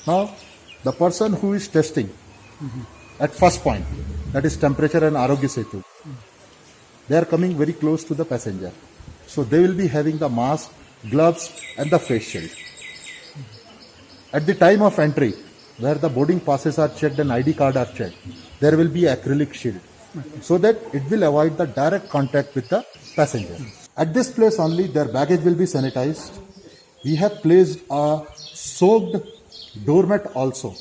Now, the person who is testing at first point, that is temperature and Arogya Setu, they are coming very close to the passenger. So they will be having the mask, gloves and the face shield. At the time of entry, where the boarding passes are checked and ID card are checked, there will be acrylic shield so that it will avoid the direct contact with the passenger. At this place only, their baggage will be sanitized. We have placed a soaked doormat also,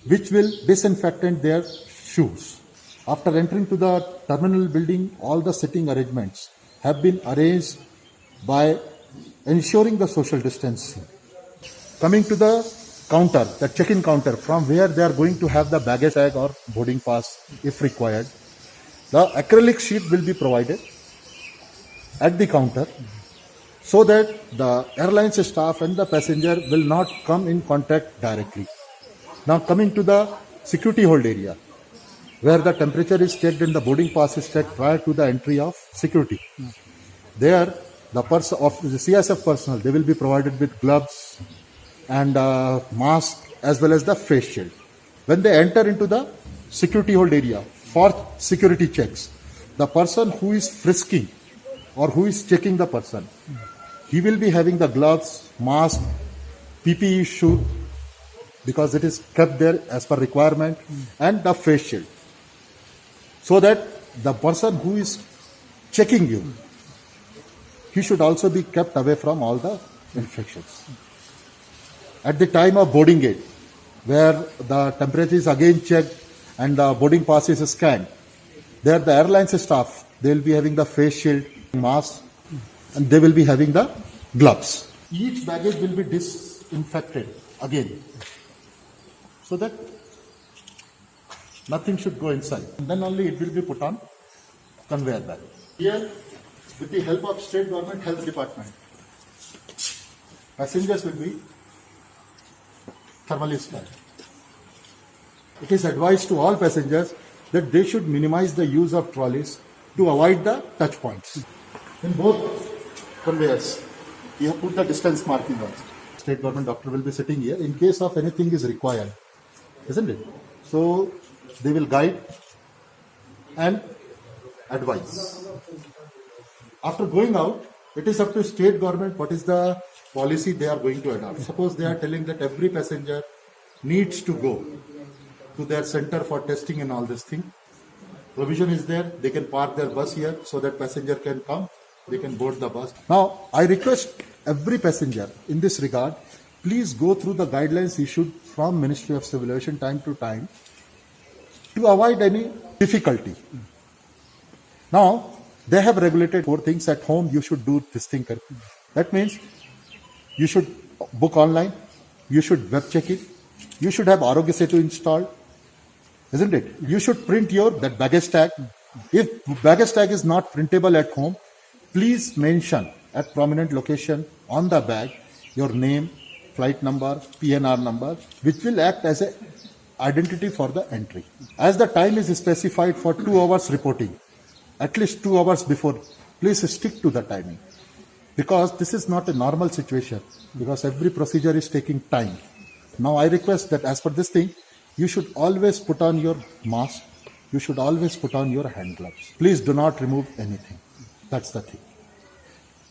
which will disinfect their shoes. After entering to the terminal building, all the sitting arrangements have been arranged by ensuring the social distancing. Coming to the counter, the check-in counter, from where they are going to have the baggage tag or boarding pass if required, the acrylic sheet will be provided at the counter so that the airline's staff and the passenger will not come in contact directly. Now coming to the security hold area, where the temperature is checked and the boarding pass is checked prior to the entry of security. There, the person of the CSF personnel, they will be provided with gloves and mask as well as the face shield. When they enter into the security hold area for security checks, the person who is frisking or who is checking the person, he will be having the gloves, mask, PPE shoe, because it is kept there as per requirement, and the face shield. So that the person who is checking you, he should also be kept away from all the infections. At the time of boarding gate, where the temperature is again checked and the boarding pass is scanned, there the airline's staff, they will be having the face shield, mask, and they will be having the gloves. Each baggage will be disinfected again, so that nothing should go inside. And then only it will be put on conveyor belt. Here, with the help of State Government Health Department, passengers will be thermally scanned. It is advised to all passengers that they should minimize the use of trolleys to avoid the touch points. In both conveyors, you have put the distance marking on. State Government doctor will be sitting here in case of anything is required, isn't it? So they will guide and advise. After going out, it is up to State Government what is the policy they are going to adopt. Suppose they are telling that every passenger needs to go to their center for testing and all this thing. Provision is there, they can park their bus here so that passenger can come, they can board the bus. Now, I request every passenger in this regard, please go through the guidelines issued from Ministry of Civil Aviation time to time to avoid any difficulty. Now, they have regulated 4 things. At home, you should do this thing. That means you should book online, you should web check it, you should have Arogya Setu installed, isn't it? You should print that baggage tag. If baggage tag is not printable at home, please mention at prominent location on the bag your name, flight number, PNR number, which will act as an identity for the entry. As the time is specified for 2 hours reporting, at least 2 hours before, please stick to the timing. Because this is not a normal situation, because every procedure is taking time. Now I request that as per this thing, you should always put on your mask, you should always put on your hand gloves. Please do not remove anything. That's the thing.